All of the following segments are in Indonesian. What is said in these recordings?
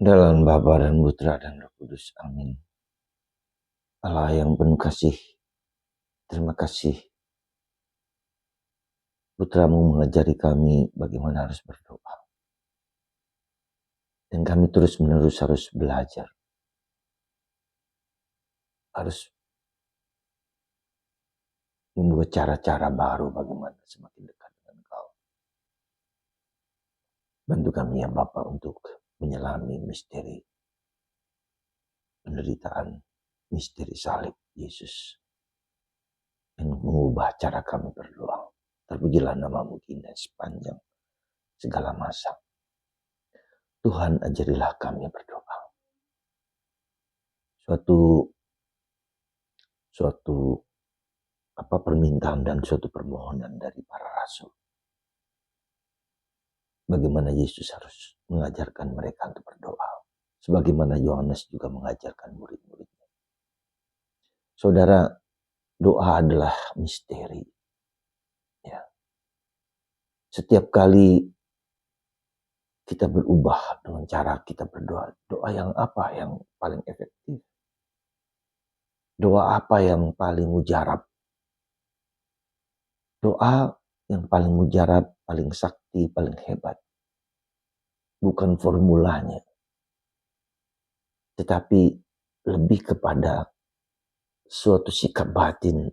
Dalam Bapa dan Putra dan Roh Kudus. Amin. Allah yang penuh kasih, terima kasih Putramu mengajari kami bagaimana harus berdoa. Dan kami terus-menerus harus belajar. Harus membuat cara-cara baru bagaimana semakin dekat dengan Kau. Bantu kami ya Bapa untuk menyelami misteri penderitaan, misteri salib Yesus. Yang mengubah cara kami berdoa. Terpujilah nama-Mu indah sepanjang segala masa. Tuhan, ajarilah kami berdoa. Suatu permintaan dan suatu permohonan dari para rasul. Bagaimana Yesus harus mengajarkan mereka untuk berdoa. Sebagaimana Yohanes juga mengajarkan murid-muridnya. Saudara, doa adalah misteri. Ya. Setiap kali kita berubah dengan cara kita berdoa. Doa yang apa yang paling efektif? Doa apa yang paling mujarab? Doa yang paling mujarab, paling sakti, paling hebat. Bukan formulanya. Tetapi lebih kepada suatu sikap batin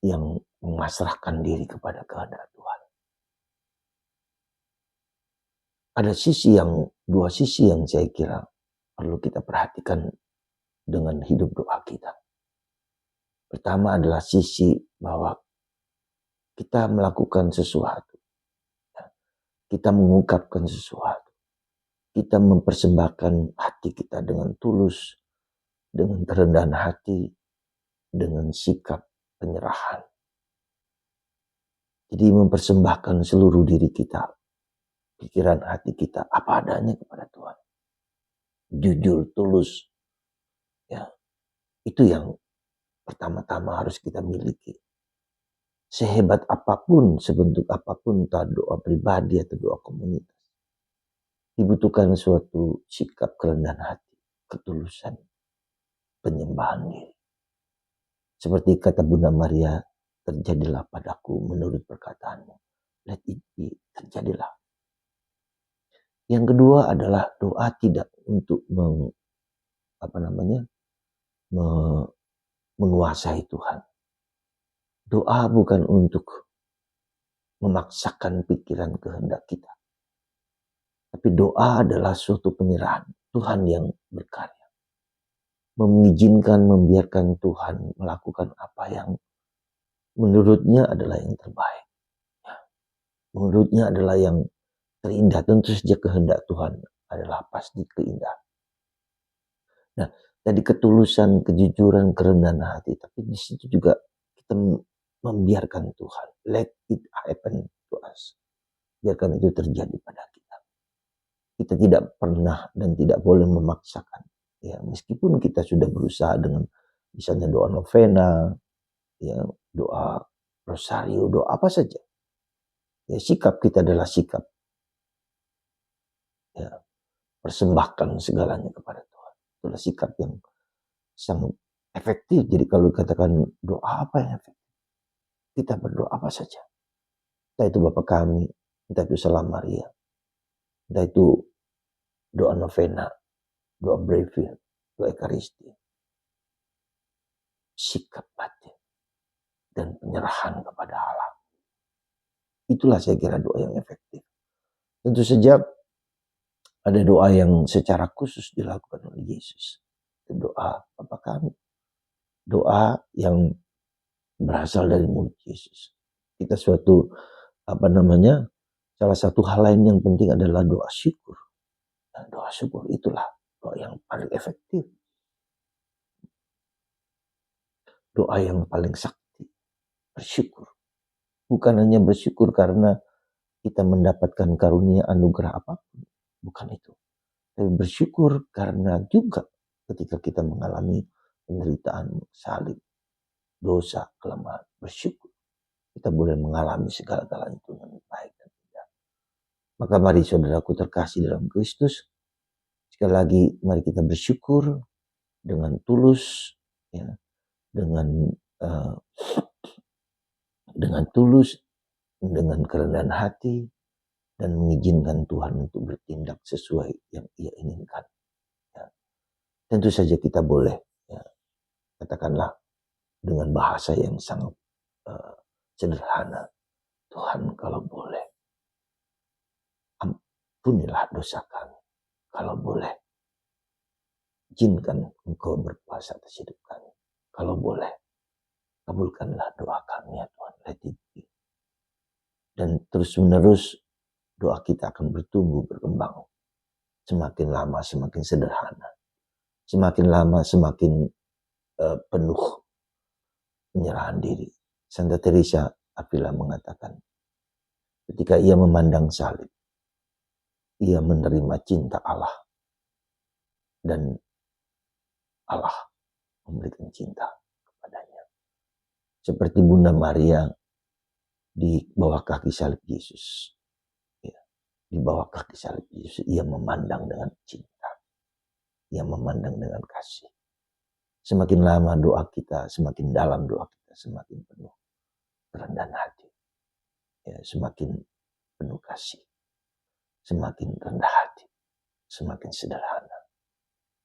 yang memasrahkan diri kepada kehendak Tuhan. Ada dua sisi yang saya kira perlu kita perhatikan dengan hidup doa kita. Pertama adalah sisi bahwa kita melakukan sesuatu. Kita mengungkapkan sesuatu. Kita mempersembahkan hati kita dengan tulus, dengan kerendahan hati, dengan sikap penyerahan. Jadi mempersembahkan seluruh diri kita, pikiran hati kita, apa adanya kepada Tuhan. Jujur, tulus. Ya, itu yang pertama-tama harus kita miliki. Sehebat apapun, sebentuk apapun, entah doa pribadi atau doa komunitas. Dibutuhkan suatu sikap kerendahan hati, ketulusan, penyembahan diri. Seperti kata Bunda Maria, terjadilah padaku menurut perkataanmu. Let it be, terjadilah. Yang kedua adalah doa tidak untuk menguasai Tuhan. Doa bukan untuk memaksakan pikiran kehendak kita. Tapi doa adalah suatu penyerahan. Tuhan yang berkarya. Membiarkan Tuhan melakukan apa yang menurutnya adalah yang terbaik. Menurutnya adalah yang terindah. Tentu saja kehendak Tuhan adalah pasti keindahan. Nah, tadi ketulusan, kejujuran, kerendahan hati. Tapi di situ juga kita membiarkan Tuhan. Let it happen to us. Biarkan itu terjadi pada kita. Kita tidak pernah dan tidak boleh memaksakan. Ya, meskipun kita sudah berusaha dengan misalnya doa novena, ya, doa rosario, doa apa saja. Ya, sikap kita adalah sikap. Ya, persembahkan segalanya kepada Tuhan. Itulah sikap yang sangat efektif. Jadi kalau katakan doa apa yang efektif? Kita berdoa apa saja. Entah itu Bapa kami, entah itu Salam Maria, entah itu doa novena, doa brevia, doa ekaristi. Sikap batin dan penyerahan kepada Allah. Itulah saya kira doa yang efektif. Tentu saja ada doa yang secara khusus dilakukan oleh Yesus. Doa Bapa kami. Doa yang berasal dari mulut Yesus. Kita salah satu hal lain yang penting adalah doa syukur. Dan doa syukur itulah doa yang paling efektif. Doa yang paling sakti. Bersyukur. Bukan hanya bersyukur karena kita mendapatkan karunia anugerah apapun. Bukan itu. Tapi bersyukur karena juga ketika kita mengalami penderitaan, salib, dosa, kelemahan. Bersyukur. Kita boleh mengalami segala-galanya itu dengan baik dan indah. Maka mari saudaraku terkasih dalam Kristus. Sekali lagi mari kita bersyukur dengan tulus, ya, dengan tulus, dengan kerendahan hati, dan mengizinkan Tuhan untuk bertindak sesuai yang Ia inginkan. Ya. Tentu saja kita boleh, ya, katakanlah dengan bahasa yang sangat sederhana, Tuhan kalau boleh, ampunilah dosa kami. Kalau boleh, izinkan Engkau berkuasa atas hidup kami. Kalau boleh, kabulkanlah doa kami ya Tuhan. Let it be. Dan terus menerus doa kita akan bertumbuh, berkembang. Semakin lama semakin sederhana. Semakin lama semakin penuh penyerahan diri. Santa Teresa Avila mengatakan, ketika ia memandang salib, ia menerima cinta Allah. Dan Allah memberikan cinta kepadanya. Seperti Bunda Maria di bawah kaki salib Yesus. Ya, di bawah kaki salib Yesus, ia memandang dengan cinta. Ia memandang dengan kasih. Semakin lama doa kita, semakin dalam doa kita, semakin penuh kerendahan hati. Ya, semakin penuh kasih. Semakin rendah hati. Semakin sederhana.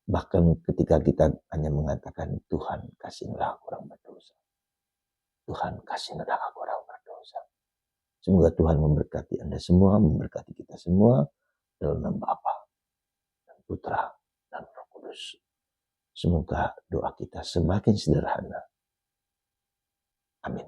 Bahkan ketika kita hanya mengatakan, Tuhan kasihlah aku orang berdosa. Tuhan kasihlah aku orang berdosa. Semoga Tuhan memberkati Anda semua, memberkati kita semua dalam nama Bapa dan Putra dan Roh Kudus. Semoga doa kita semakin sederhana. Amin.